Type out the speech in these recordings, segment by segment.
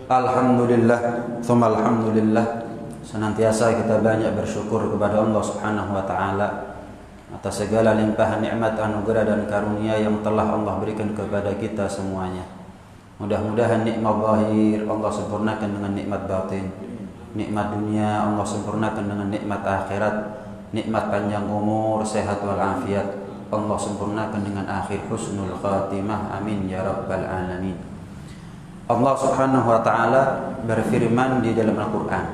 Alhamdulillah, tsumma alhamdulillah. Senantiasa kita banyak bersyukur kepada Allah Subhanahu wa taala atas segala limpahan nikmat, anugerah dan karunia yang telah Allah berikan kepada kita semuanya. Mudah-mudahan nikmat zahir Allah sempurnakan dengan nikmat batin. Nikmat dunia Allah sempurnakan dengan nikmat akhirat. Nikmat panjang umur, sehat wal afiat Allah sempurnakan dengan akhir husnul khatimah. Amin ya rabbal alamin. Allah Subhanahu wa taala berfirman di dalam Al-Qur'an,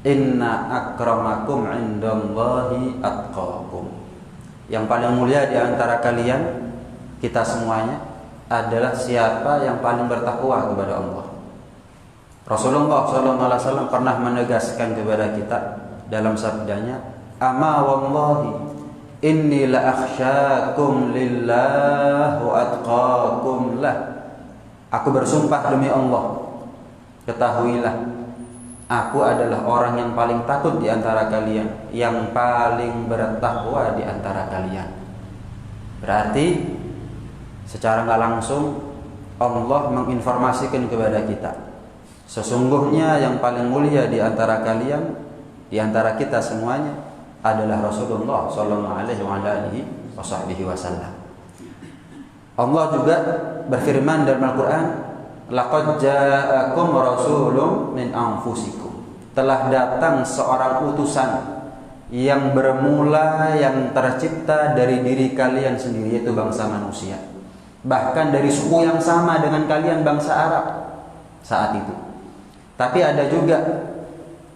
"Inna akramakum 'indallahi atqakum." Yang paling mulia di antara kalian, kita semuanya, adalah siapa yang paling bertakwa kepada Allah. Rasulullah SAW pernah menegaskan kepada kita dalam sabdanya, "Ama wallahi inni la akhsyakum lillah wa atqakum lah." Aku bersumpah demi Allah, ketahuilah, aku adalah orang yang paling takut di antara kalian, yang paling bertakwa di antara kalian. Berarti secara nggak langsung Allah menginformasikan kepada kita, sesungguhnya yang paling mulia di antara kalian, di antara kita semuanya, adalah Rasulullah sallallahu alaihi wasallam. Allah juga berfirman dalam Al-Quran, "Laqad ja'akum rasulun min anfusikum." Telah datang seorang utusan yang bermula, yang tercipta dari diri kalian sendiri, yaitu bangsa manusia. Bahkan dari suku yang sama dengan kalian, bangsa Arab saat itu. Tapi ada juga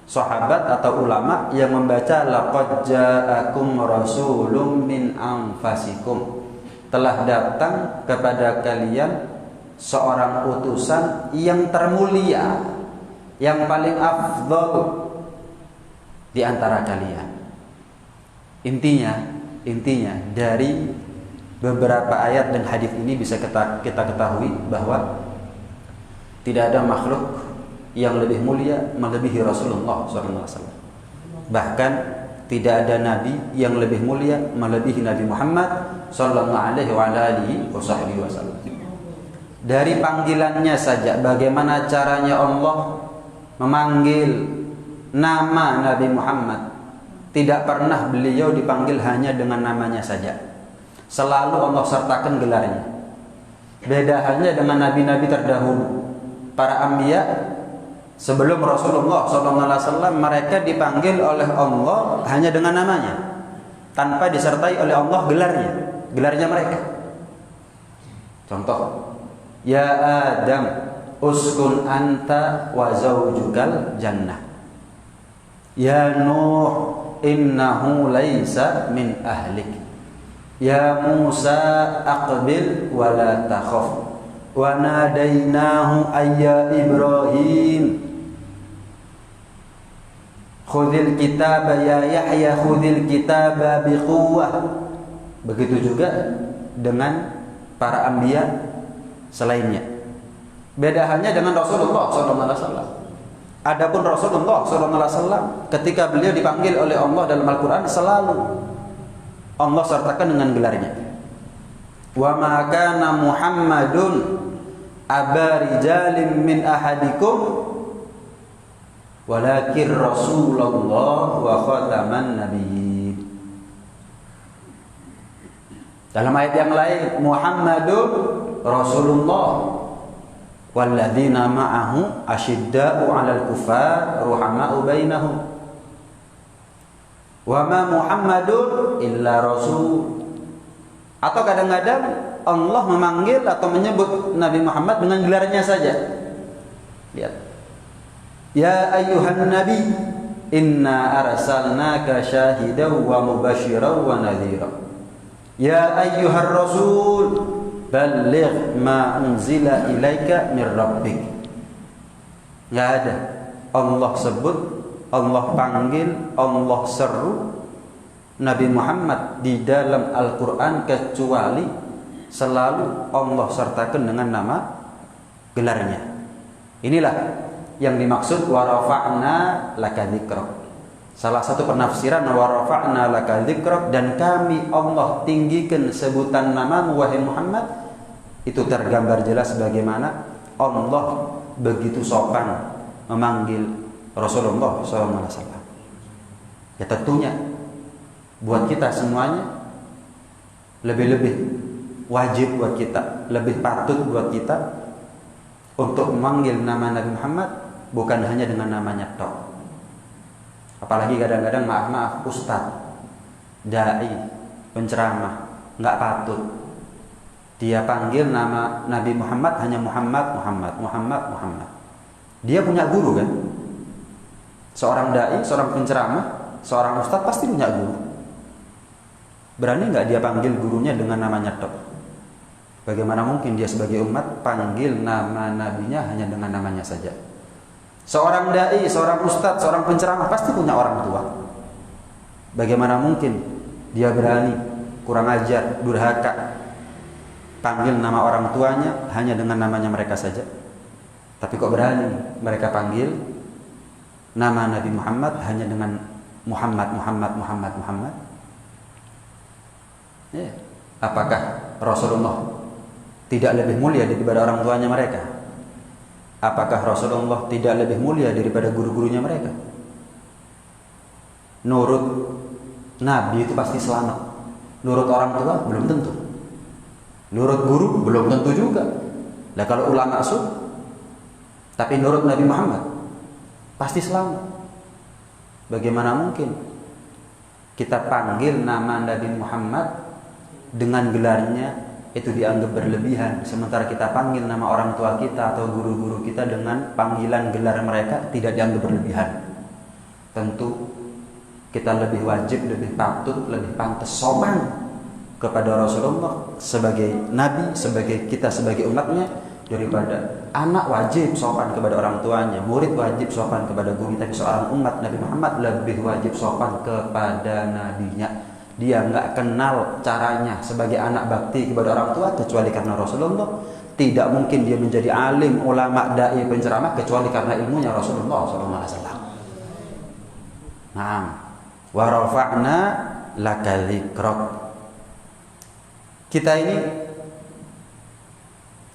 sahabat atau ulama yang membaca laqad ja'akum rasulun min anfusikum. Telah datang kepada kalian seorang utusan yang termulia, yang paling afdal di antara kalian. Intinya dari beberapa ayat dan hadis ini bisa kita ketahui bahwa tidak ada makhluk yang lebih mulia melebihi Rasulullah SAW. Bahkan tidak ada nabi yang lebih mulia melebihi Nabi Muhammad sallallahu alaihi wasallam. Dari panggilannya saja, bagaimana caranya Allah memanggil nama Nabi Muhammad. Tidak pernah beliau dipanggil hanya dengan namanya saja. Selalu Allah sertakan gelarnya. Beda halnya dengan nabi-nabi terdahulu. Para anbiya sebelum Rasulullah SAW, mereka dipanggil oleh Allah hanya dengan namanya, tanpa disertai oleh Allah gelarnya mereka. Contoh, "Ya Adam, uskun anta wa zawjukal jannah. Ya Nuh, innahu laysa min ahlik. Ya Musa, aqbil wa la takhaf. Wa nadainahu ayya Ibrahim. Khudhil kitaba ya Yahya, khudhil kitaba biquwwah." Begitu juga dengan para anbiya selainnya. Beda halnya dengan Rasulullah SAW. Adapun Rasulullah SAW, ketika beliau dipanggil oleh Allah dalam Al-Quran, selalu Allah sertakan dengan gelarnya. "Wa ma kana Muhammadun aba rijalin min ahadikum walakin Rasulullah wa khataman nabiyyin." Dalam ayat yang lain, "Muhammadun Rasulullah walladzina ma'ahu asyidda'u 'alal kuffar ruhama'u bainahum wa ma Muhammadun illa rasul." Atau kadang-kadang Allah memanggil atau menyebut Nabi Muhammad dengan gelarnya saja. Lihat, "Ya ayyuhan nabi, inna arsalnaka syahidan wa mubasysyiran wa nadhira. Ya ayyuhar rasul, balligh ma unzila ilaika mir rabbik." Enggak ada Allah sebut, Allah panggil, Allah seru Nabi Muhammad di dalam Al-Quran kecuali selalu Allah sertakan dengan nama gelarnya. Inilah yang dimaksud wa rafa'na laka dzikrak. Salah satu penafsiran wa rafa'na laka dzikrak, dan kami Allah tinggikan sebutan namamu wahai Muhammad, itu tergambar jelas bagaimana Allah begitu sopan memanggil Rasulullah SAW? Ya tentunya buat kita semuanya lebih-lebih wajib buat kita, lebih patut buat kita untuk memanggil nama Nabi Muhammad bukan hanya dengan namanya tok. Apalagi kadang-kadang maaf ustaz, dai, penceramah, nggak patut dia panggil nama Nabi Muhammad hanya Muhammad. Dia punya guru kan? Seorang dai, seorang penceramah, seorang ustaz pasti punya guru. Berani nggak dia panggil gurunya dengan namanya tok? Bagaimana mungkin dia sebagai umat panggil nama nabinya hanya dengan namanya saja? Seorang dai, seorang ustaz, seorang penceramah pasti punya orang tua. Bagaimana mungkin dia berani kurang ajar, durhaka, panggil nama orang tuanya hanya dengan namanya mereka saja? Tapi kok berani mereka panggil nama Nabi Muhammad hanya dengan Muhammad. Ya. Apakah Rasulullah tidak lebih mulia daripada orang tuanya mereka? Apakah Rasulullah tidak lebih mulia daripada guru-gurunya mereka? Nurut Nabi itu pasti selamat. Nurut orang tua belum tentu. Nurut guru belum tentu juga. Nah kalau ulama tapi nurut Nabi Muhammad pasti selamat. Bagaimana mungkin kita panggil nama Nabi Muhammad dengan gelarnya itu dianggap berlebihan, sementara kita panggil nama orang tua kita atau guru-guru kita dengan panggilan gelar mereka tidak dianggap berlebihan? Tentu kita lebih wajib, lebih patut, lebih pantas sopan kepada Rasulullah sebagai Nabi, sebagai kita sebagai umatnya, daripada anak wajib sopan kepada orang tuanya, murid wajib sopan kepada guru, tapi seorang umat Nabi Muhammad lebih wajib sopan kepada nabinya. Dia nggak kenal caranya sebagai anak bakti kepada orang tua kecuali karena Rasulullah. Tidak mungkin dia menjadi alim, ulama, dai, penceramah kecuali karena ilmunya Rasulullah SAW. Naam, wa rafa'na laka dzikrak. Kita ini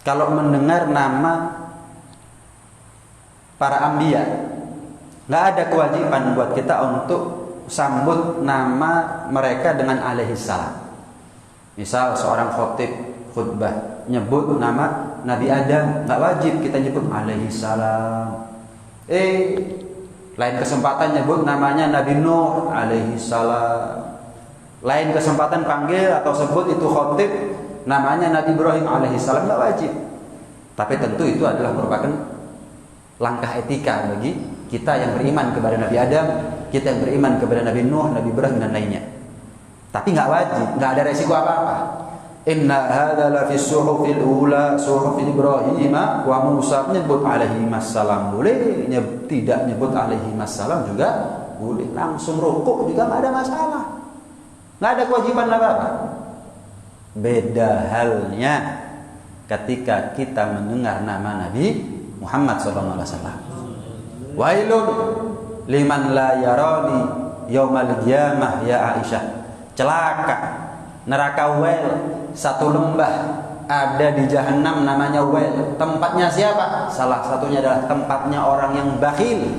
kalau mendengar nama para anbiya, nggak ada kewajiban buat kita untuk sambut nama mereka dengan alaihi salam. Misal seorang khutbah nyebut nama Nabi Adam, nggak wajib kita nyebut alaihi salam. Lain kesempatan nyebut namanya Nabi Nuh alaihi salam. Lain kesempatan panggil atau sebut itu khotib namanya Nabi Ibrahim alaihi salam, nggak wajib. Tapi tentu itu adalah merupakan langkah etika bagi kita yang beriman kepada Nabi Adam, kita yang beriman kepada Nabi Nuh, Nabi Ibrahim dan lainnya. Tapi nggak wajib, nggak ada resiko apa-apa. Inna hadza la fi suhufil ula, suhuf Ibrahim wa Musa, nyebut alaihi wassalam boleh, tidak nyebut alaihi wassalam juga boleh. Langsung rukuk juga nggak ada masalah. Nggak ada kewajiban apa-apa. Beda halnya ketika kita mendengar nama Nabi Muhammad SAW. Wailun liman la yarani yaumal qiyamah ya Aisyah. Celaka, neraka Wail, satu lembah ada di Jahannam namanya Wail. Tempatnya siapa? Salah satunya adalah tempatnya orang yang bakhil.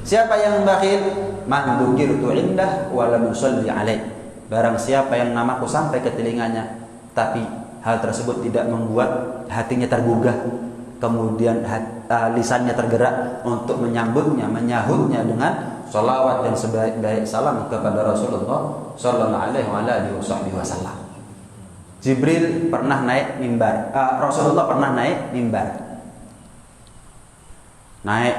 Siapa yang bakhil? Man dzukirtu indah wa lam yusalli alaih. Barang siapa yang namaku sampai ke telinganya, tapi hal tersebut tidak membuat hatinya tergugah, kemudian lisannya tergerak untuk menyambutnya, menyahutnya dengan salawat dan sebaik-baik salam kepada Rasulullah sallallahu alaihi wasallam. Jibril pernah naik mimbar, Rasulullah pernah naik mimbar. Naik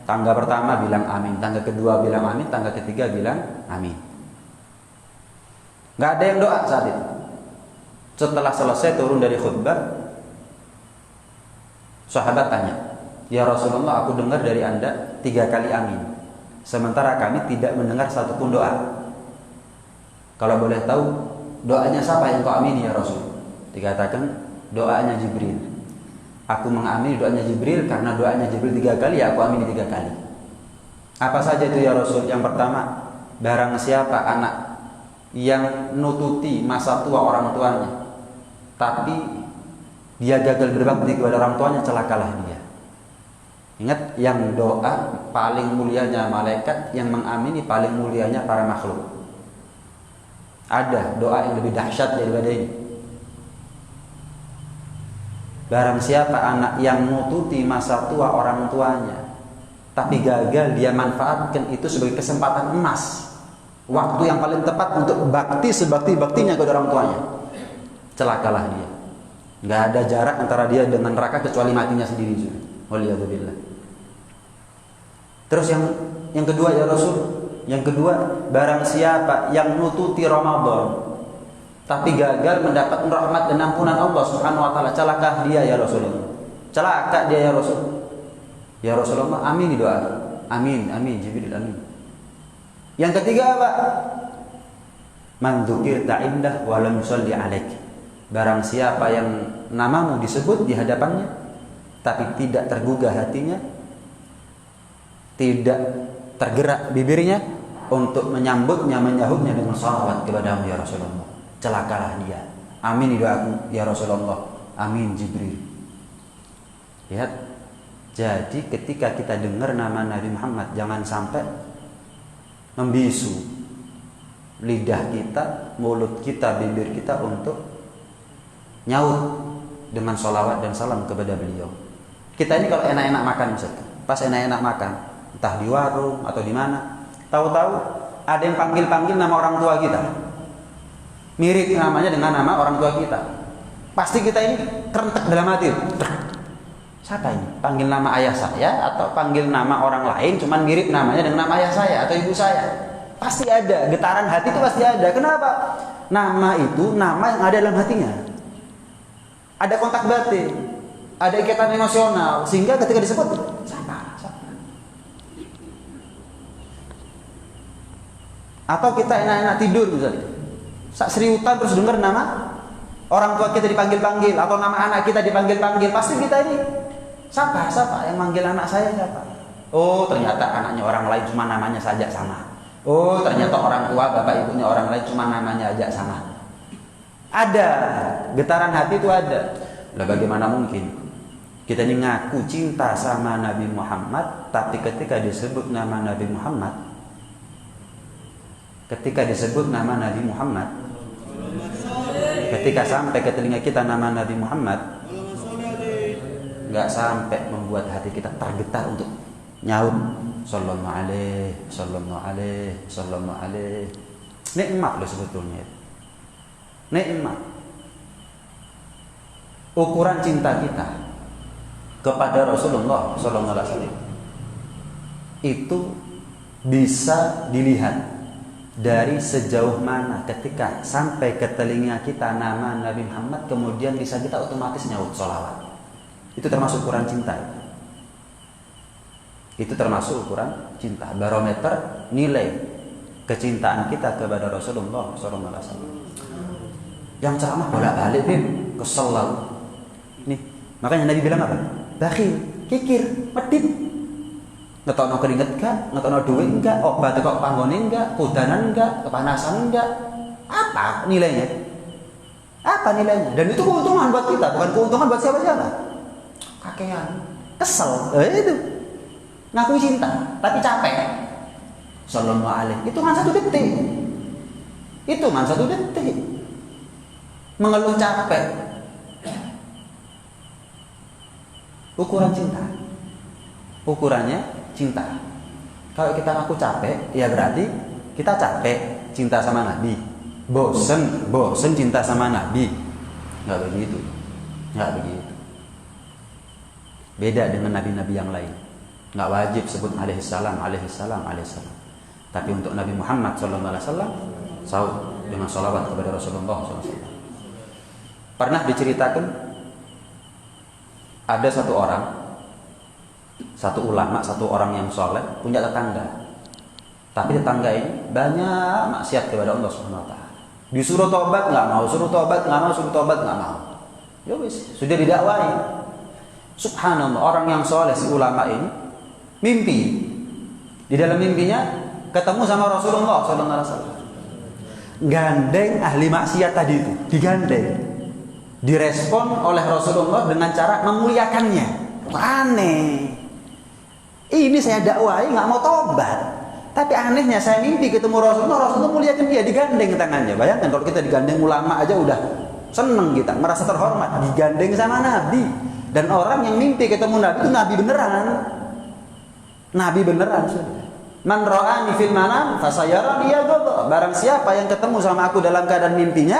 tangga pertama bilang amin, tangga kedua bilang amin, tangga ketiga bilang amin. Nggak ada yang doa saat itu. Setelah selesai turun dari khutbah, sahabat tanya, ya Rasulullah, aku dengar dari Anda 3 kali amin, sementara kami tidak mendengar satupun doa. Kalau boleh tahu, doanya siapa yang kau amini ya Rasul? Dikatakan doanya Jibril. Aku mengamini doanya Jibril karena doanya Jibril 3 kali, ya aku amini 3 kali. Apa saja itu ya Rasul? Yang pertama, barang siapa anak yang nututi masa tua orang tuanya, tapi dia gagal berbakti kepada orang tuanya, celakalah dia. Ingat, yang doa paling mulianya malaikat, yang mengamini paling mulianya para makhluk. Ada doa yang lebih dahsyat daripada ini. Barang siapa anak yang nututi masa tua orang tuanya, tapi gagal dia manfaatkan itu sebagai kesempatan emas, waktu yang paling tepat untuk bakti sebakti-baktinya kepada orang tuanya, celakalah dia. Nggak ada jarak antara dia dengan neraka kecuali matinya sendiri juga. Waliyadzubillah. Terus yang kedua ya Rasul, yang kedua, barang siapa yang nututi Ramadan tapi gagal mendapat rahmat dan ampunan Allah Subhanahu wa taala, celaka dia ya Rasulullah. Celaka dia ya Rasul. Ya Rasulullah, amin doa. Amin, amin Jibril, amin. Yang ketiga apa? Man dzukirta indah wa lam yusalli alaik. Barang siapa yang namamu disebut di hadapannya tapi tidak tergugah hatinya, tidak tergerak bibirnya untuk menyambutnya, menyahutnya dengan salawat kepadamu ya Rasulullah, celakalah dia. Amin doaku ya Rasulullah. Amin Jibril. Lihat. Jadi ketika kita dengar nama Nabi Muhammad, jangan sampai membisu lidah kita, mulut kita, bibir kita untuk nyaut dengan sholawat dan salam kepada beliau. Kita ini kalau enak-enak makan misalkan, pas enak-enak makan, entah di warung atau di mana, tahu-tahu ada yang panggil-panggil nama orang tua kita, mirip namanya dengan nama orang tua kita. Pasti kita ini kerentek dalam hati. Siapa ini? Panggil nama ayah saya atau panggil nama orang lain cuman mirip namanya dengan nama ayah saya atau ibu saya? Pasti ada, getaran hati itu pasti ada. Kenapa? Nama itu nama yang ada dalam hatinya. Ada kontak batin, ada ikatan emosional, sehingga ketika disebut siapa? Atau kita enak-enak tidur misalnya, sak seriutan terus dengar nama orang tua kita dipanggil-panggil atau nama anak kita dipanggil-panggil, pasti kita ini siapa yang manggil anak saya siapa? Oh ternyata anaknya orang lain cuma namanya saja sama. Oh ternyata orang tua bapak ibunya orang lain cuma namanya aja sama. Ada getaran hati itu ada. Lah bagaimana mungkin kita ini ngaku cinta sama Nabi Muhammad, tapi ketika disebut nama Nabi Muhammad, ketika sampai ke telinga kita nama Nabi Muhammad, nggak sampai membuat hati kita tergetar untuk nyaut sallallahu alaihi. Nikmat loh sebetulnya. Nikmat. Ukuran cinta kita kepada Rasulullah sallallahu alaihi wasallam itu bisa dilihat dari sejauh mana ketika sampai ke telinga kita nama Nabi Muhammad, kemudian bisa kita otomatis nyaut sholawat. Itu termasuk ukuran cinta. Itu termasuk ukuran cinta, barometer nilai kecintaan kita kepada Rasulullah SAW. Yang ceramah bolak-balik, kesel lalu. Nih, makanya Nabi bilang apa? Bakhil, kikir, medit. Ngetokno keringet enggak, ngetokno duit enggak, obat kok panggone enggak, kudanan enggak, kepanasan enggak. Apa nilainya? Apa nilainya? Dan itu keuntungan buat kita, bukan keuntungan buat siapa-siapa. Kakean, kesel, itu ngaku cinta, tapi capek. Sallallahu alaihi, itu kan 1 detik. Mengeluh capek. Ukuran cinta. Ukurannya cinta. Kalau kita ngaku capek, ya berarti kita capek cinta sama Nabi. Bosen cinta sama Nabi. Enggak begitu. Beda dengan nabi-nabi yang lain. Nggak wajib sebut alaihissalam. Tapi untuk Nabi Muhammad SAW, saud dengan sholawat kepada Rasulullah SAW. Pernah diceritakan ada satu ulama, satu orang yang soleh punya tetangga. Tapi tetangga ini banyak maksiat kepada Allah Subhanahu Wa Taala. Disuruh tobat nggak mau, suruh tobat nggak mau. Ya wis, sudah didakwai. Subhanallah, orang yang soleh, si ulama ini mimpi. Di dalam mimpinya ketemu sama Rasulullah SAW. Gandeng ahli maksiat tadi itu, digandeng. Direspon oleh Rasulullah dengan cara memuliakannya. Aneh. Ini saya dakwahi nggak mau tobat. Tapi anehnya saya mimpi ketemu Rasulullah muliakan dia, digandeng tangannya. Bayangkan kalau kita digandeng ulama aja udah seneng kita, merasa terhormat. Digandeng sama Nabi. Dan orang yang mimpi ketemu Nabi itu Nabi beneran. Nabi beneran. Man ra'ani fil manam fasayarani yaghdha. Barang siapa yang ketemu sama aku dalam keadaan mimpinya,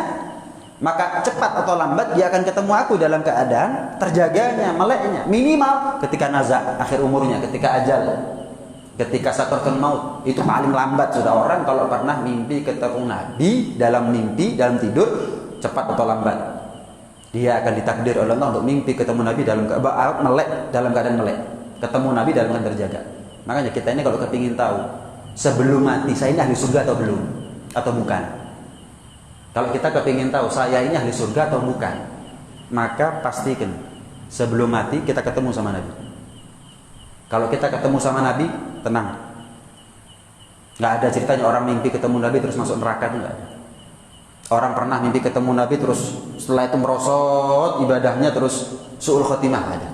maka cepat atau lambat dia akan ketemu aku dalam keadaan terjaganya, meleknya. Minimal ketika nazak, akhir umurnya, ketika ajal, ketika sakaratul maut. Itu paling lambat sudah orang kalau pernah mimpi ketemu Nabi dalam mimpi, dalam tidur, cepat atau lambat dia akan ditakdir oleh Allah untuk mimpi ketemu Nabi dalam keadaan melek, ketemu Nabi dalam keadaan terjaga. Makanya kita ini kalau kepingin tahu sebelum mati saya ini ahli surga atau belum, atau bukan. Kalau kita kepingin tahu saya ini ahli surga atau bukan, maka pastikan sebelum mati kita ketemu sama Nabi. Kalau kita ketemu sama Nabi, tenang. Nggak ada ceritanya orang mimpi ketemu Nabi terus masuk neraka, itu nggak ada. Orang pernah mimpi ketemu Nabi terus setelah itu merosot ibadahnya terus su'ul khotimah, nggak ada.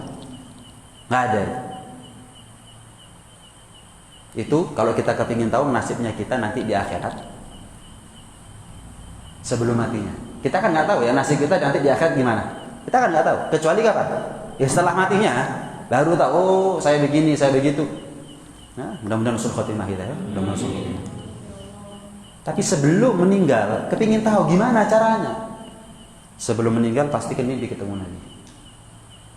Nggak ada. Itu kalau kita kepingin tahu nasibnya kita nanti di akhirat sebelum matinya. Kita kan nggak tahu ya nasib kita nanti di akhirat gimana. Kita kan nggak tahu. Kecuali kapan? Ya setelah matinya baru tahu. Oh saya begini, saya begitu. Nah, mudah-mudahan usul khotimah kita ya. Mudah-mudahan usul khotimah. Tapi sebelum meninggal, kepingin tahu gimana caranya. Sebelum meninggal pastikan mimpi ketemu Nabi.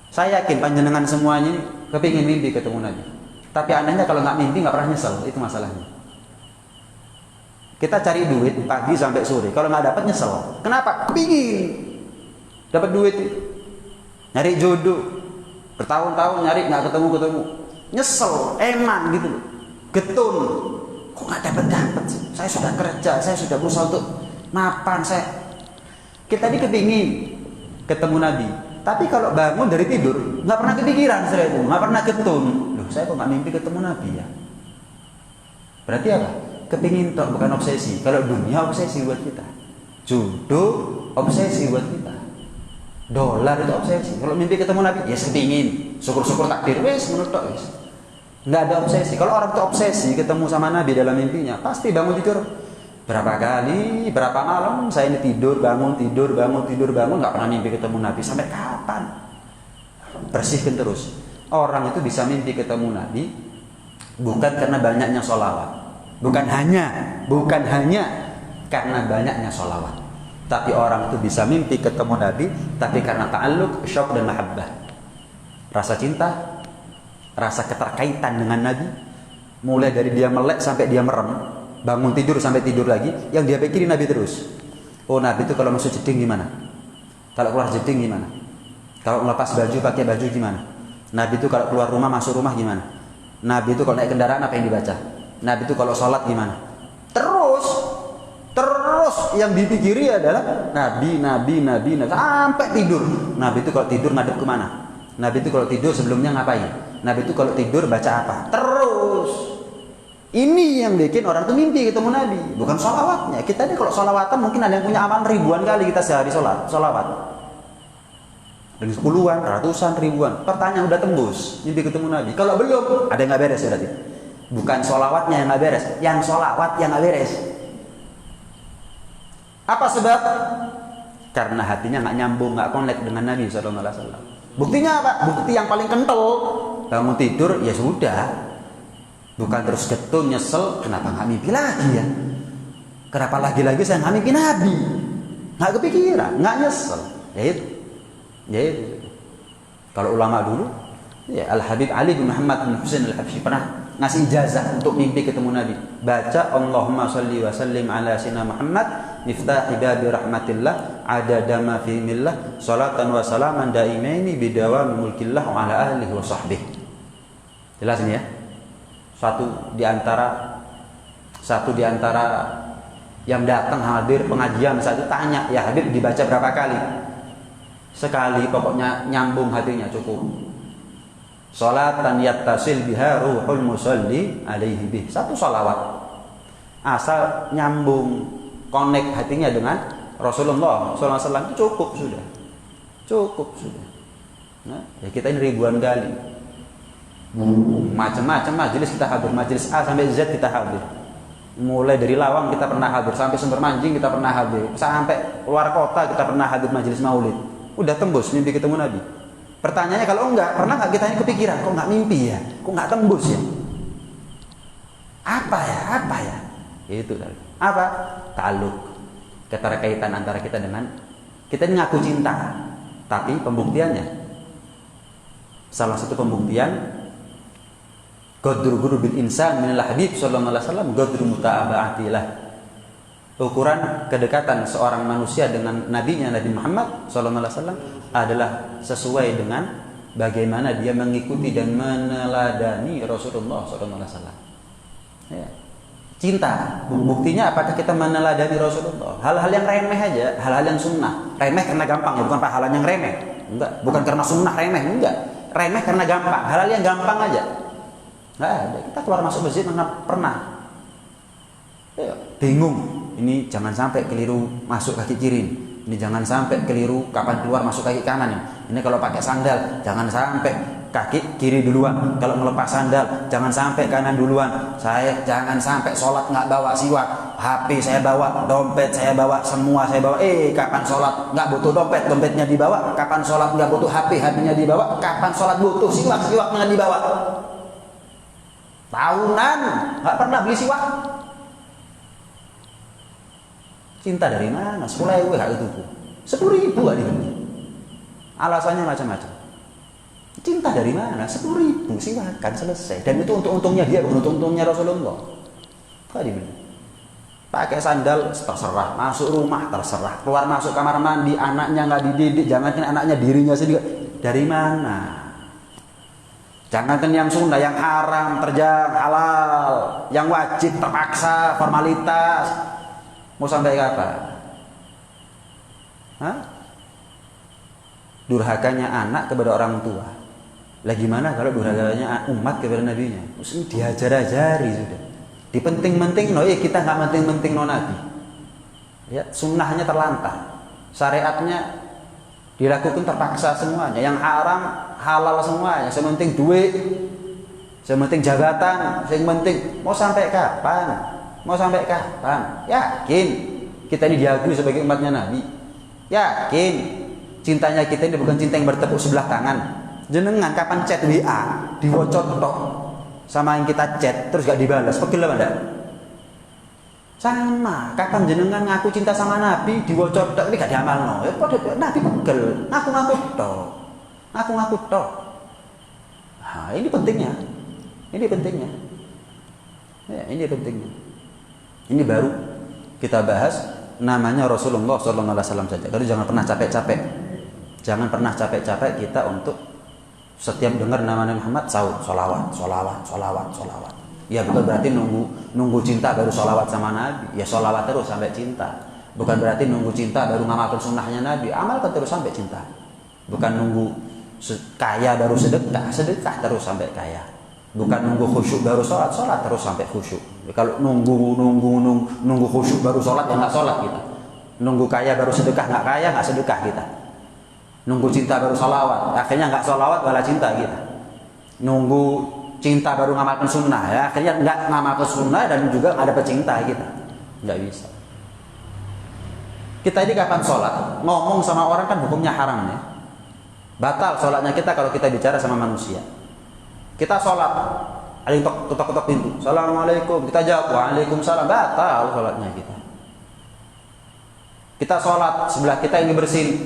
Saya yakin panjenengan semuanya kepingin mimpi ketemu Nabi. Tapi anehnya kalau nggak mimpi nggak pernah nyesel, itu masalahnya. Kita cari duit pagi sampai sore, kalau nggak dapat nyesel. Kenapa? Pingin dapat duit itu, nyari jodoh, bertahun-tahun nyari nggak ketemu, nyesel, eman gitu, getun. Kok nggak dapat sih? Saya sudah kerja, saya sudah berusaha untuk mapan, kita ini kepingin ketemu Nabi. Tapi kalau bangun dari tidur nggak pernah kepikiran setelah itu, nggak pernah getun. Saya kok nggak mimpi ketemu Nabi ya? Berarti apa? Kepingin toh, bukan obsesi. Kalau dunia obsesi buat kita, jodoh obsesi buat kita, dolar itu obsesi. Kalau mimpi ketemu Nabi, ya sepingin. Syukur-syukur takdir, wes menurut wes. Nggak ada obsesi. Kalau orang itu obsesi ketemu sama Nabi dalam mimpinya, pasti bangun tidur berapa kali, berapa malam saya ini tidur bangun, nggak pernah mimpi ketemu Nabi. Sampai kapan? Bersihkan terus. Orang itu bisa mimpi ketemu Nabi bukan karena banyaknya sholawat, bukan hanya karena banyaknya sholawat, tapi orang itu bisa mimpi ketemu Nabi tapi karena ta'alluq, syauq dan mahabbah, rasa cinta, rasa keterkaitan dengan Nabi, mulai dari dia melek sampai dia merem, bangun tidur sampai tidur lagi, yang dia pikirin Nabi terus. Oh Nabi itu kalau masuk jeding gimana, kalau keluar jeding gimana, kalau melepas baju pakai baju gimana, Nabi itu kalau keluar rumah masuk rumah gimana? Nabi itu kalau naik kendaraan apa yang dibaca? Nabi itu kalau sholat gimana? Terus yang dipikiri adalah Nabi sampai tidur. Nabi itu kalau tidur ngadep kemana? Nabi itu kalau tidur sebelumnya ngapain? Nabi itu kalau tidur baca apa? Terus ini yang bikin orang tuh mimpi ketemu Nabi, bukan sholawatnya. Kita ini kalau sholawatan mungkin ada yang punya amal ribuan kali kita sehari sholawat. Dan puluhan, ratusan, ribuan. Pertanyaan udah tembus mimpi ketemu Nabi. Kalau belum, ada yang nggak beres berarti. Bukan sholawatnya yang nggak beres, yang sholawat yang nggak beres. Apa sebab? Karena hatinya nggak nyambung, nggak connect dengan Nabi SAW. Buktinya apa? Bukti yang paling kental. Bangun tidur, ya sudah. Bukan terus getun, nyesel. Kenapa nggak mimpi lagi ya? Kenapa lagi-lagi saya nggak mimpi Nabi? Nggak kepikiran, nggak nyesel. Ya itu. Kalau ulama dulu, ya Al-Habib Ali bin Muhammad bin Husain Al-Habsyi pernah ngasih ijazah untuk mimpi ketemu Nabi. Baca Allahumma sholli wa sallim ala sayyidina Muhammad miftah babi rahmatillah adada ma fi millah salatan wa salaman daimaini bidawami mulkillah wa ala ahlihi wa sahbihi. Jelas ini ya? Satu di antara yang datang hadir pengajian saat itu tanya, ya Habib dibaca berapa kali? Sekali, pokoknya nyambung hatinya cukup. Sholatan yattasil biha ruhul musalli alaihi bih. Satu sholawat, asal nyambung, connect hatinya dengan Rasulullah SAW, itu cukup sudah. Nah, ya kita ini ribuan kali Macam-macam majelis kita hadir, majelis A sampai Z kita hadir. Mulai dari Lawang kita pernah hadir, sampai Sumber Manjing kita pernah hadir, sampai luar kota kita pernah hadir majelis maulid. Udah tembus mimpi ketemu Nabi. Pertanyaannya kalau enggak, pernah nggak kita ini kepikiran, kok nggak mimpi ya, kok nggak tembus ya? Apa ya? Itu tadi. Apa? Taluk, keterkaitan antara kita dengan kita ini ngaku cinta, tapi pembuktiannya, salah satu pembuktian Qadru bil insan minal habib sallallahu alaihi wasallam qadru muta'aba'atilah. Ukuran kedekatan seorang manusia dengan nabinya Nabi Muhammad sallallahu alaihi wasallam adalah sesuai dengan bagaimana dia mengikuti dan meneladani Rasulullah sallallahu alaihi wasallam. Ya. Cinta, buktinya apakah kita meneladani Rasulullah? Hal-hal yang remeh aja, hal-hal yang sunnah. Remeh karena gampang, ya bukan pahala yang remeh. Enggak, bukan karena sunnah remeh, enggak. Remeh karena gampang, hal-hal yang gampang aja. Nggak ada. Kita keluar masuk masjid mana pernah bingung, ini jangan sampai keliru masuk kaki kiri, ini jangan sampai keliru kapan keluar masuk kaki kanan, ini kalau pakai sandal jangan sampai kaki kiri duluan, kalau melepas sandal jangan sampai kanan duluan, saya jangan sampai sholat nggak bawa siwak, HP saya bawa, dompet saya bawa, semua saya bawa. Kapan sholat nggak butuh dompet, dompetnya dibawa. Kapan sholat nggak butuh HP, HP-nya dibawa. Kapan sholat butuh siwak, siwaknya dibawa. Tahunan nggak pernah beli siwak. Cinta dari mana? 10.000 gak itu, 10.000 gak dibeli. Alasannya macam-macam. Cinta dari mana? 10.000 siwakan selesai. Dan itu untung-untungnya dia, untung-untungnya Rasulullah. Gak dibeli. Pakai sandal terserah, masuk rumah terserah, keluar masuk kamar mandi anaknya nggak dididik, jangankan anaknya dirinya sendiri. Dari mana? Jangankan yang sunnah, yang haram, terjang, halal, yang wajib, terpaksa, formalitas. Mau sampai kapan? Durhakanya anak kepada orang tua. Lah gimana kalau durhakanya umat kepada nabinya? Mesti diajar-ajari sudah. Dipenting-penting kita nggak penting-penting Nabi. Ya, sunnahnya terlantar. Syariatnya dilakukan terpaksa semuanya, yang haram halal semuanya, sementing duit, sementing jabatan, sementing mau sampai kapan? Mau sampai kapan? Yakin kita ini diakui sebagai umatnya Nabi? Yakin cintanya kita ini bukan cinta yang bertepuk sebelah tangan? Jenengan kapan chat WA diwocot tok sama yang kita chat terus gak dibalas, pegel apa enggak? Sama, kapan jenengan ngaku cinta sama Nabi diwocot tok ini gak diamalno. Ya Nabi pegel, ngaku-ngaku tok. Ngaku-ngaku tok. Nah, ini pentingnya. Ini pentingnya. Ya, ini pentingnya. Ini baru kita bahas namanya Rasulullah SAW saja. Jadi jangan pernah capek-capek. Jangan pernah capek-capek kita untuk setiap dengar nama Nabi Muhammad sholawat. Ya bukan berarti nunggu cinta baru sholawat sama Nabi. Ya sholawat terus sampai cinta. Bukan berarti nunggu cinta baru ngamalkan sunnahnya Nabi. Amalkan terus sampai cinta. Bukan nunggu kaya baru sedekah terus sampai kaya. Bukan nunggu khusyuk baru sholat terus sampai khusyuk. Kalau nunggu khusyuk baru sholat ya nggak sholat kita. Nunggu kaya baru sedekah, nggak kaya nggak sedekah kita. Nunggu cinta baru sholawat, akhirnya nggak sholawat wala cinta kita. Nunggu cinta baru ngamalkan sunnah, ya akhirnya nggak ngamalkan sunnah dan juga nggak ada pecinta kita. Nggak bisa. Kita ini kapan sholat ngomong sama orang kan hukumnya haram ya. Batal sholatnya kita kalau kita bicara sama manusia. Kita sholat, ada yang ketok-ketok pintu, assalamualaikum, kita jawab waalaikumsalam, batal sholatnya kita. Kita sholat, sebelah kita ini bersin,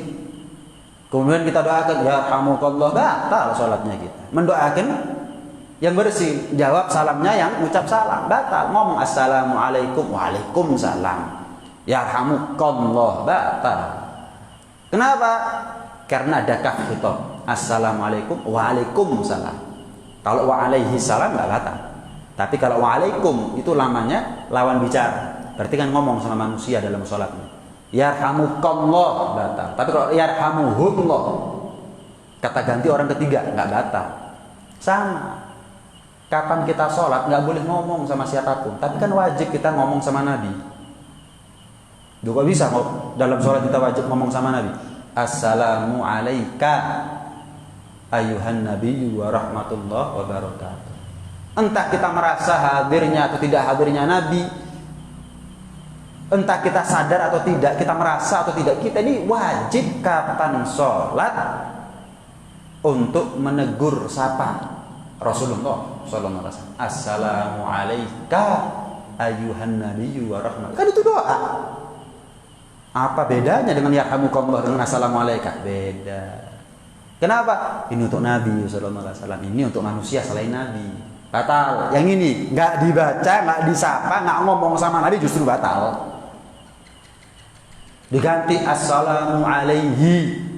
kemudian kita doakan ya rahmukallah, batal sholatnya kita. Mendoakan yang bersin, jawab salamnya yang ucap salam, batal. Ngomong assalamualaikum, waalaikumsalam, ya rahmukallah, batal. Kenapa? Karena ada kaf khitab, assalamualaikum, waalaikumsalam. Kalau waalaihi salam nggak batal. Tapi kalau waalaikum itu lamanya lawan bicara. Berarti kan ngomong sama manusia dalam sholatnya. Yarhamukallah batal. Tapi kalau yarhamuhullah kata ganti orang ketiga nggak batal. Sama. Kapan kita sholat nggak boleh ngomong sama siapapun. Tapi kan wajib kita ngomong sama Nabi. Juga bisa kok dalam sholat kita wajib ngomong sama Nabi. Assalamu alaika ayuhan nabiyyu wa rahmatullahi wa barakatuh. Entah kita merasa hadirnya atau tidak hadirnya Nabi, entah kita sadar atau tidak, kita merasa atau tidak, kita ini wajib kapan sholat untuk menegur sapa Rasulullah sallallahu alaihi wasallam. Assalamu alayka ayuhan nabiyyu wa rahmatullahi. Kan itu doa. Apa bedanya dengan yarhamukallah dengan assalamu alayka? Beda. Kenapa? Ini untuk Nabi sallallahu alaihi wasallam, ini untuk manusia selain Nabi. Batal. Yang ini nggak dibaca, nggak disapa, nggak ngomong sama Nabi justru batal. Diganti assalamu alaihi.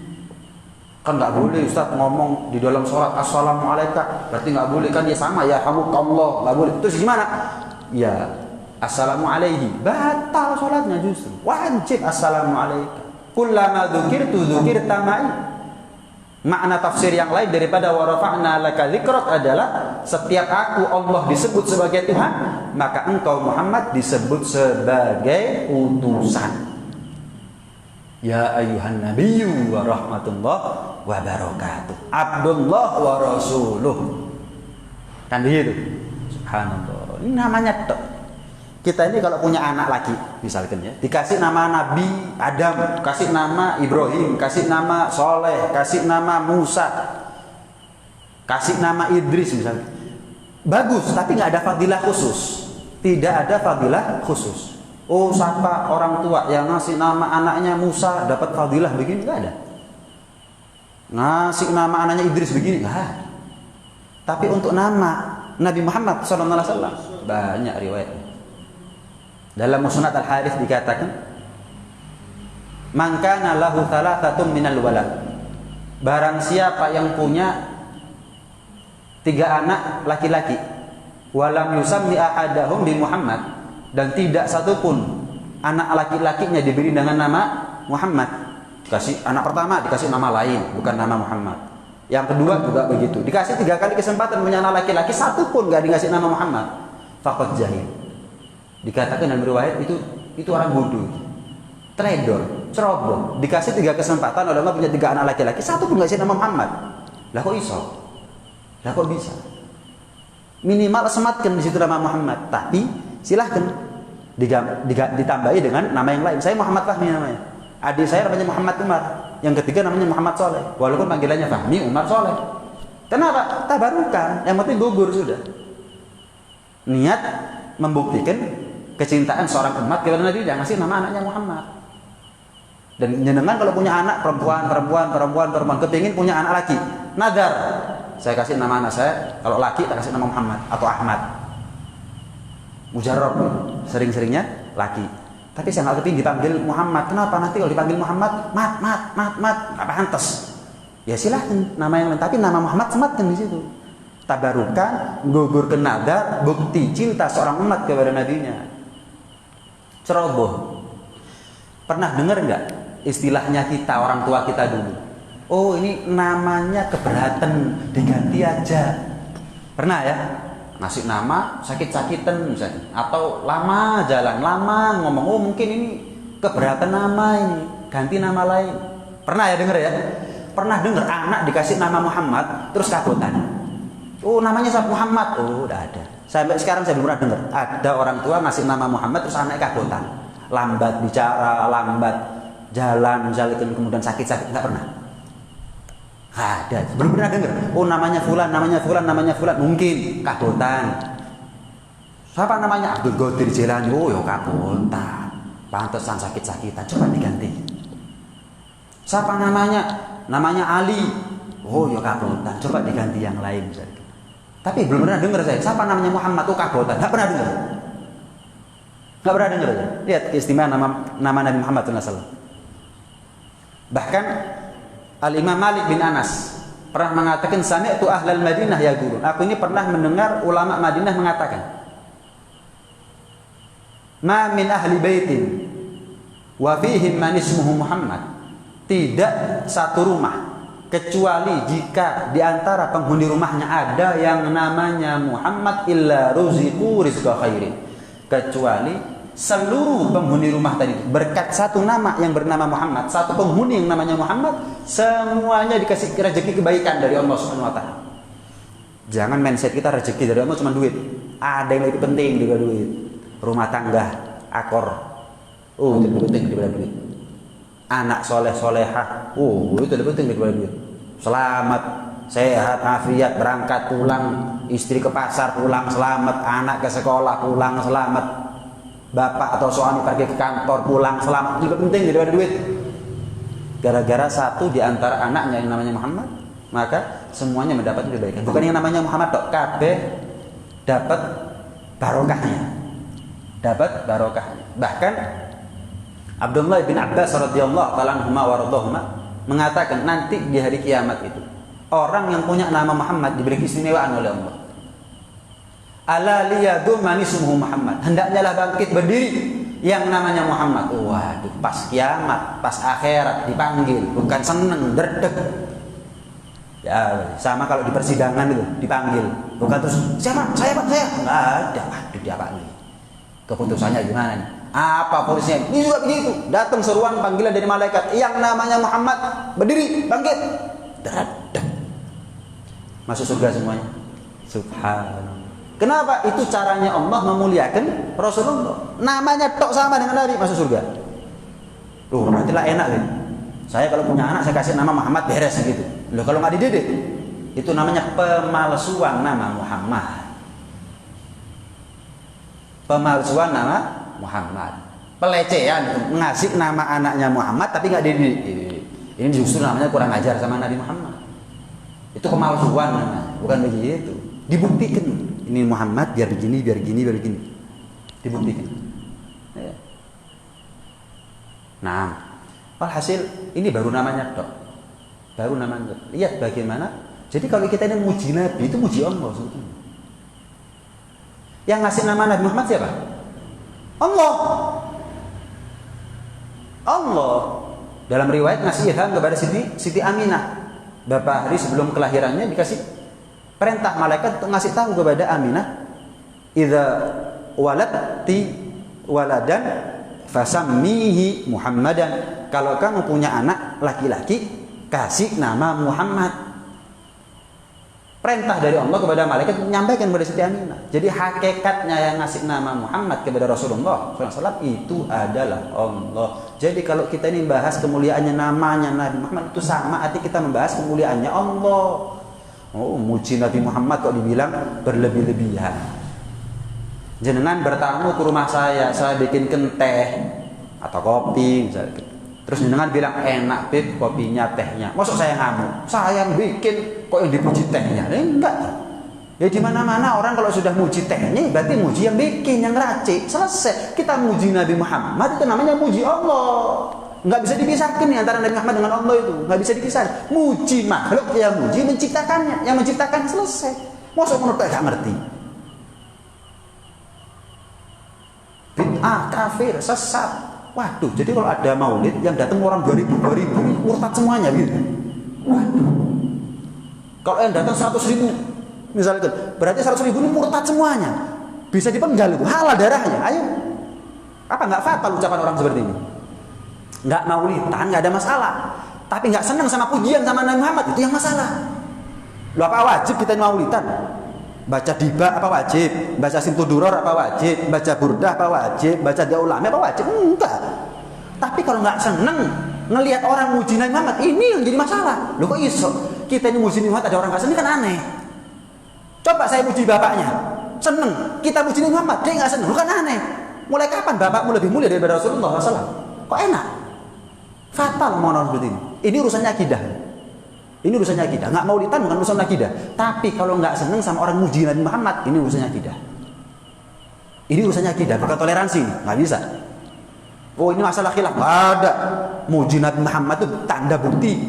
Kan nggak boleh Ustaz ngomong di dalam sholat assalamu alayka, berarti nggak boleh kan, ya sama ya hamukallah, nggak boleh. Terus gimana? Ya assalamu alaihi, batal sholatnya justru. Wajib assalamu alayka. Kullama dzukirtu dzukirta ma'i. Makna tafsir yang lain daripada wa rafa'na laka dzikrak adalah setiap aku Allah disebut sebagai Tuhan, maka engkau Muhammad disebut sebagai utusan. Ya ayuhan nabiyyu wa rahmatullah wa barakatuh. Abdullah wa rasuluh. Kan begitu. Subhanallah. Ini namanya kita ini kalau punya anak lagi misalkan ya, dikasih nama Nabi Adam, kasih nama Ibrahim, kasih nama Soleh, kasih nama Musa, kasih nama Idris misalnya. Bagus, tapi nggak ada fadilah khusus. Tidak ada fadilah khusus. Oh, siapa orang tua yang ngasih nama anaknya Musa dapat fadilah begini? Nggak ada. Ngasih nama anaknya Idris begini? Nggak ada. Tapi untuk nama Nabi Muhammad SAW banyak riwayatnya. Dalam Musnad Al-Harits dikatakan, "Man kana lahu thalathatun minal walad." Barang siapa yang punya 3 anak laki-laki, walam yusammi ahadahum bi Muhammad, dan tidak satupun anak laki-lakinya diberi dengan nama Muhammad. Dikasih anak pertama dikasih nama lain, bukan nama Muhammad. Yang kedua juga begitu. Dikasih 3 kali kesempatan punya anak laki-laki, satu pun gak dikasih nama Muhammad. Faqad jahil. Dikatakan dalam riwayat itu orang bodoh, trader, ceroboh. Dikasih 3 kesempatan oleh Allah punya 3 anak laki-laki, satu pun gak kasih nama Muhammad. Lah kok iso? Lah kok bisa? Minimal sematkan di situ nama Muhammad, tapi silahkan ditambahi dengan nama yang lain. Saya Muhammad Fahmi namanya. Adik saya namanya Muhammad Umar. Yang ketiga namanya Muhammad Soleh. Walaupun panggilannya Fahmi Umar Soleh. Kenapa? Tabarukan. Yang penting gugur sudah. Niat membuktikan kecintaan seorang umat kepada Nabi, jangan ngasih nama anaknya Muhammad. Dan jenengan kalau punya anak perempuan, kepingin punya anak laki, nadar, saya kasih nama anak saya, kalau laki tak kasih nama Muhammad atau Ahmad. Mujarrab, sering-seringnya laki. Tapi saya nggak kepingin dipanggil Muhammad. Kenapa? Nanti kalau dipanggil Muhammad, mat, nggak pantas. Ya silahkan nama yang lain, tapi nama Muhammad sematkan di situ. Tabarukan, gugurkan nadar, bukti cinta seorang umat kepada nabinya. Ceroboh. Pernah dengar nggak istilahnya kita orang tua kita dulu? Oh, ini namanya keberatan, diganti aja. Pernah ya? Ngasih nama sakit-sakitan misalnya, atau lama jalan, lama ngomong, oh mungkin ini keberatan nama ini, ganti nama lain. Pernah ya denger ya? Pernah denger anak dikasih nama Muhammad terus kagotan. Oh namanya siapa? Muhammad. Oh udah ada. Sampai sekarang saya belum pernah dengar ada orang tua ngasih nama Muhammad terus anaknya kagotan, lambat bicara, lambat jalan, misalnya kemudian sakit-sakit, nggak pernah. Ada, belum pernah dengar. Oh namanya fulan, mungkin kagotan. Siapa namanya? Abdul Qadir Jailani. Oh ya kagotan, pantesan sakit-sakitan, coba diganti. Siapa namanya? Namanya Ali. Oh ya kagotan, coba diganti yang lain misalnya. Tapi belum pernah dengar saya. Siapa namanya Muhammad? Oh kagotan, nggak pernah dengar. Nggak pernah dengar ya. Lihat keistimewaan nama Nabi Muhammad SAW. Bahkan Al-Imam Malik bin Anas pernah mengatakan, sami'tu ahlal Madinah yaqulun. Aku ini pernah mendengar ulama Madinah mengatakan, ma min ahli baitin wa fihim man ismuhu Muhammad. Tidak satu rumah kecuali jika di antara penghuni rumahnya ada yang namanya Muhammad illa ruziqu rizqa khairin. Kecuali seluruh penghuni rumah tadi berkat satu nama yang bernama Muhammad, satu penghuni yang namanya Muhammad, semuanya dikasih rezeki kebaikan dari Allah Subhanahu wa taala. Jangan mindset kita rezeki dari Allah cuma duit. Ada yang lebih penting daripada duit. Rumah tangga, akor. Oh, itu lebih penting daripada duit. Anak soleh solehah. Oh, itu lebih penting daripada duit. Selamat, sehat, afiat, berangkat pulang, istri ke pasar pulang selamat, anak ke sekolah pulang selamat, bapak atau suami pergi ke kantor pulang selamat, itu lebih penting daripada duit. Gara-gara satu di antara anaknya yang namanya Muhammad, maka semuanya mendapat kebaikan. Bukan yang namanya Muhammad tok, kabeh dapat barokahnya. Dapat barokahnya. Bahkan Abdullah bin Abbas radhiyallahu taala anhuma wa radhahuma mengatakan nanti di hari kiamat itu orang yang punya nama Muhammad diberi keistimewaan oleh Allah. Ala liyadu manismuhu Muhammad. Hendaknya lah bangkit berdiri yang namanya Muhammad. Waduh, pas kiamat, pas akhirat dipanggil, bukan seneng, derdek. Ya, sama kalau di persidangan itu dipanggil, bukan terus siapa? Saya Pak, saya. Enggak ada. Waduh, dia Pak nih. Keputusannya gimana nih? Apa polisinya? Ini juga begitu. Datang seruan panggilan dari malaikat yang namanya Muhammad, berdiri, bangkit. Derdek. Masuk surga semuanya. Subhanallah. Kenapa? Itu caranya Allah memuliakan Rasulullah. Namanya tok sama dengan Nabi, masuk surga. Loh, berartilah enak kan? Saya kalau punya anak saya kasih nama Muhammad, beres gitu. Loh, kalau nggak dididik, itu namanya pemalsuan nama Muhammad. Pemalsuan nama Muhammad. Pelecehan, ngasih nama anaknya Muhammad tapi nggak dididik. Ini justru namanya kurang ajar sama Nabi Muhammad. Itu pemalsuan namanya, bukan begitu. Dibuktikan ini Muhammad biar begini, biar begini, biar begini. Dibuktikan. Ya. Nah, alhasil ini baru namanya dok. Baru namanya. Lihat bagaimana. Jadi kalau kita ini muji Nabi itu muji Allah sebetulnya. Yang ngasih nama Nabi Muhammad siapa? Allah. Allah. Dalam riwayat ngasih ilham kepada Siti Aminah. Beberapa hari sebelum kelahirannya dikasih perintah malaikat untuk ngasih tahu kepada Aminah, idza waladti waladan fasammihi Muhammadan. Kalau kamu punya anak laki-laki, kasih nama Muhammad. Perintah dari Allah kepada malaikat menyampaikan kepada Siti Aminah. Jadi hakikatnya yang ngasih nama Muhammad kepada Rasulullah SAW itu adalah Allah. Jadi kalau kita ini bahas kemuliaannya namanya Nabi Muhammad, itu sama arti kita membahas kemuliaannya Allah. Oh, muji Nabi Muhammad kok dibilang berlebih-lebihan. Jenengan bertamu ke rumah saya bikinkan teh atau kopi misalnya. Terus jenengan bilang enak Beb kopinya, tehnya. Masuk saya ngamuk. Saya yang bikin kok yang dipuji tehnya. Enggak. Ya di mana-mana orang kalau sudah muji tehnya berarti muji yang bikin, yang racik. Selesai. Kita muji Nabi Muhammad itu namanya muji Allah. Enggak bisa dipisahkan nih antara Nabi Muhammad dengan Allah itu. Enggak bisa dipisahkan. Muji makhluk yang muji menciptakannya, yang menciptakan selesai. Masuk menurut enggak ngerti. Bid'ah, kafir, sesat. Waduh, jadi kalau ada maulid yang datang orang 2000 murtad semuanya gitu. Waduh. Kalau yang datang 100.000 misalnya, berarti 100.000 ini murtad semuanya. Bisa dipenggal itu, halal darahnya. Ayo. Apa enggak fatal ucapan orang seperti ini? Enggak maulidan, enggak ada masalah. Tapi enggak senang sama pujian sama Nabi Muhammad, itu yang masalah. Loh, apa wajib kita maulidan? Baca diba apa wajib? Baca simtuduror apa wajib? Baca burdah apa wajib? Baca dia ulama apa wajib? Enggak. Tapi kalau nggak seneng ngelihat orang muji Nabi Muhammad, ini yang jadi masalah. Loh kok iso? Kita ini muji Nabi Muhammad ada orang nggak seneng, kan aneh. Coba saya muji bapaknya, seneng. Kita muji Nabi Muhammad, dia nggak seneng, kan aneh. Mulai kapan bapakmu lebih mulia daripada Rasulullah SAW? Kok enak? Fatal mau orang seperti ini. Ini urusannya akidah. Ini urusannya akidah, nggak maulidan bukan urusan akidah. Tapi kalau nggak seneng sama orang muji Nabi Muhammad, ini urusannya akidah. Ini urusannya akidah, bukan toleransi, nggak bisa. Oh ini masalah khilaf, nggak ada. Muji Nabi Muhammad itu tanda bukti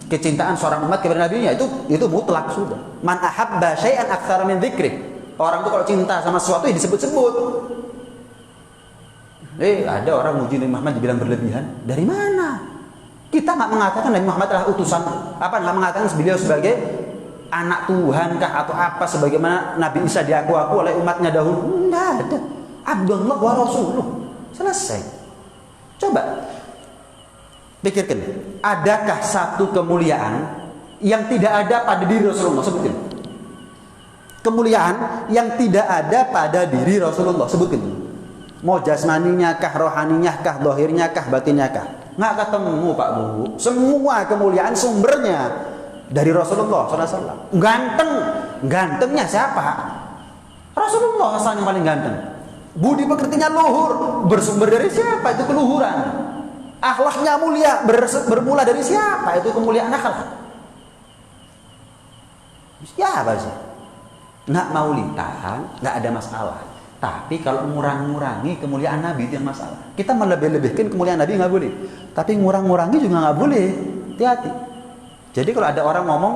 kecintaan seorang umat kepada Nabi-Nya, itu mutlak sudah. Man ahabba syai'an aktsara min dzikri. Orang itu kalau cinta sama sesuatu ya disebut-sebut. Ada orang muji Nabi Muhammad dibilang berlebihan. Dari mana? Kita nggak mengatakan Nabi Muhammad adalah utusan, nggak mengatakan beliau sebagai anak Tuhan kah atau apa sebagaimana Nabi Isa diaku-aku oleh umatnya dahulu. Enggak ada. Abdullah wa Rasulullah. Selesai. Coba pikirkan, adakah satu kemuliaan yang tidak ada pada diri Rasulullah? Sebutin. Kemuliaan yang tidak ada pada diri Rasulullah, sebutin. Mau jasmaninya kah, rohaninya kah, zahirnya kah, batinnya kah? Nggak ketemu Pak Bu. Semua kemuliaan sumbernya dari Rasulullah SAW. Gantengnya siapa? Rasulullah asalnya paling ganteng. Budi pekertinya luhur, bersumber dari siapa? Itu keluhuran. Akhlaknya mulia, bermula dari siapa? Itu kemuliaan akhlak. Siapa sih? Nggak maulidan, nggak ada masalah. Tapi kalau ngurang-ngurangi kemuliaan Nabi itu yang masalah. Kita melebih-lebihkan kemuliaan Nabi nggak boleh. Tapi ngurang-ngurangi juga nggak boleh. Hati-hati. Jadi kalau ada orang ngomong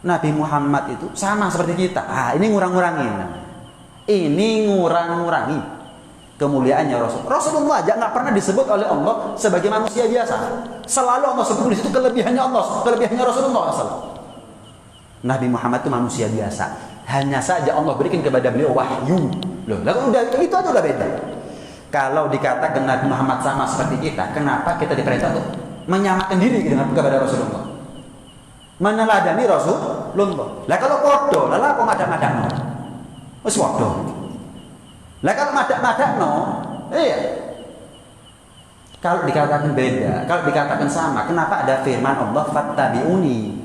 Nabi Muhammad itu sama seperti kita, ini ngurang-ngurangi. Ini ngurang-ngurangi kemuliaannya Rasulullah aja nggak pernah disebut oleh Allah sebagai manusia biasa. Selalu Allah sebut di situ kelebihannya Allah, kelebihannya Rasulullah SAW. Nabi Muhammad itu manusia biasa. Hanya saja Allah berikan kepada beliau wahyu. Loh, itu aja udah beda. Kalau dikatakan Nabi Muhammad sama seperti kita, kenapa kita diperintah untuk menyamakan diri dengan kepada Rasulullah? Meneladani Rasulullah. Lah kalau podo, lah apa madak-madakno? Wis podo. Lah kalau madak-madakno, iya. Kalau dikatakan beda, kalau dikatakan sama, kenapa ada firman Allah fattabi'uni?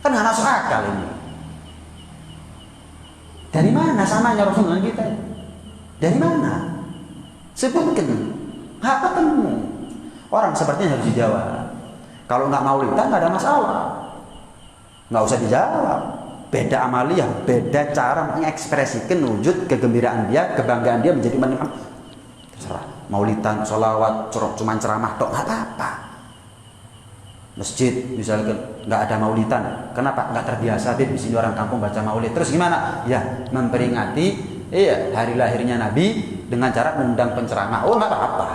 Kan nggak masuk akal ini. Dari mana samanya Rasulullah kita? Dari mana? Sebutkan. Nggak ketemu. Orang sepertinya harus dijawab. Kalau nggak maulidan nggak ada masalah. Nggak usah dijawab. Beda amaliyah, beda cara mengekspresikan wujud kegembiraan dia, kebanggaan dia menjadi umat Muhammad. Terserah. Maulidan, sholawat, cuma ceramah tok nggak apa-apa. Masjid misalkan nggak ada maulidan, kenapa? Nggak terbiasa di sini orang kampung baca maulid. Terus gimana? Ya memperingati hari lahirnya Nabi dengan cara mengundang penceramah. Oh nggak apa-apa.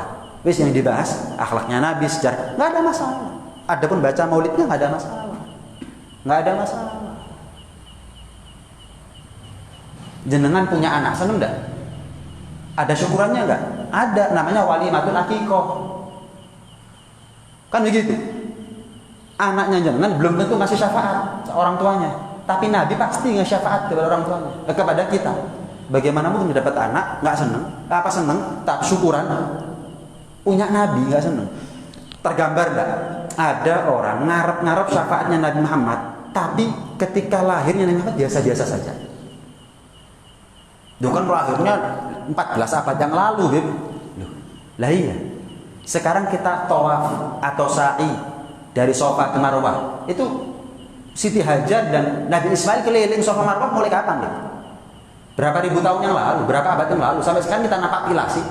Wis yang dibahas akhlaknya Nabi, sejarah, nggak ada masalah. Adapun baca maulidnya nggak ada masalah, nggak ada masalah. Jenengan punya anak, seneng nggak? Ada syukurannya nggak? Ada, namanya walimatul aqiqah. Kan begitu. Anaknya jenengan belum tentu ngasih syafaat orang tuanya, tapi Nabi pasti ngasih syafaat kepada orang tuanya, kepada kita. Bagaimana mungkin dapat anak nggak seneng? Apa seneng? Tak syukuran. Punya Nabi nggak seneng. Tergambar nggak? Ada orang ngarep-ngarep syafaatnya Nabi Muhammad, tapi ketika lahirnya Nabi Muhammad biasa-biasa saja. Itu kan lahirnya 14 abad yang lalu, Bib. Lah iya. Sekarang kita tawaf atau sa'i dari Safa ke Marwah, itu Siti Hajar dan Nabi Ismail keliling Safa Marwah mulai kapan ya? Berapa ribu tahun yang lalu, berapa abad yang lalu, sampai sekarang kita napak tilasi.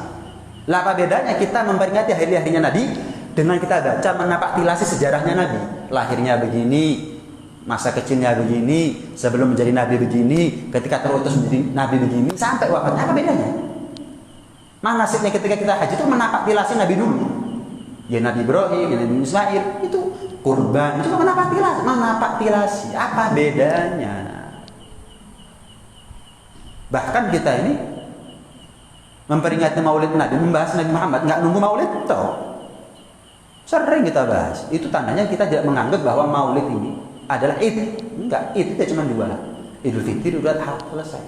Lah apa bedanya kita memperingati hari-harinya Nabi dengan kita baca menapak tilasi sejarahnya Nabi? Lahirnya begini, masa kecilnya begini, sebelum menjadi Nabi begini, ketika terutus menjadi Nabi begini, sampai wafatnya. Apa bedanya? Manasiknya ketika kita haji itu menapak tilasi Nabi dulu. Ya Nabi Ibrahim, ya Nabi Ismail, itu kurban, itu menapak tilasi. Apa bedanya? Bahkan kita ini memperingati maulid Nabi, membahas Nabi Muhammad, nggak nunggu maulid toh. Sering kita bahas. Itu tandanya kita tidak menganggap bahwa maulid ini adalah Id. Enggak, Id itu cuma dua. Idul Fitri, Idul Adha, selesai.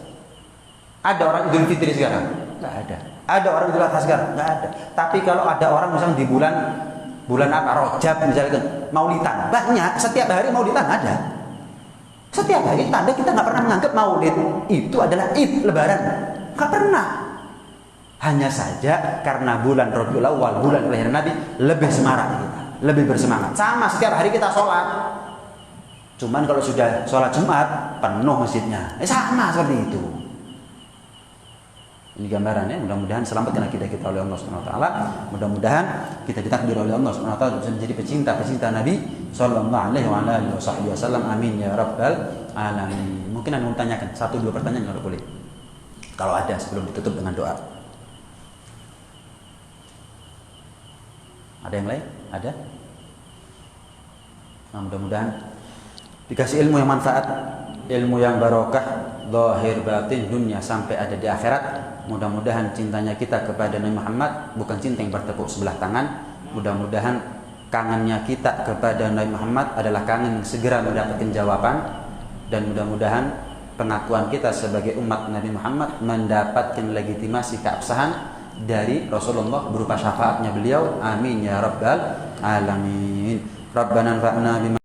Ada orang Idul Fitri sekarang? Nggak ada. Ada orang Idul Adha sekarang? Nggak ada. Tapi kalau ada orang misalnya di bulan apa, Rajab misalkan, maulidan, banyak, setiap hari maulidan ada. Setiap hari, tanda kita nggak pernah menganggap maulid itu adalah Id, Lebaran. Nggak pernah. Hanya saja karena bulan Rabiul Awal, bulan kelahiran Nabi, lebih semarak kita, lebih bersemangat. Sama setiap hari kita sholat. Cuman kalau sudah sholat Jumat, penuh masjidnya. Sama seperti itu. Ini gambarannya. Mudah-mudahan selamatkan akidah kita oleh Allah Subhanahu Wa Taala. Mudah-mudahan kita ditakdir oleh Allah Subhanahu Wa Taala bisa menjadi pecinta Nabi Sallallahu Alaihi Wasallam. Amin ya Rabbal Alamin. Mungkin anda mau tanyakan 1-2 pertanyaan kalau boleh. Kalau ada sebelum ditutup dengan doa. Ada yang lain? Ada? Nah, mudah-mudahan dikasih ilmu yang manfaat, ilmu yang barokah, zahir batin, dunia sampai ada di akhirat. mudah-mudahan cintanya kita kepada Nabi Muhammad bukan cinta yang bertepuk sebelah tangan. Mudah-mudahan kangennya kita kepada Nabi Muhammad adalah kangen yang segera mendapatkan jawaban. Dan mudah-mudahan pengakuan kita sebagai umat Nabi Muhammad mendapatkan legitimasi keabsahan dari Rasulullah berupa syafaatnya beliau. Amin ya rabbal alamin. Rabbana anfa'na bima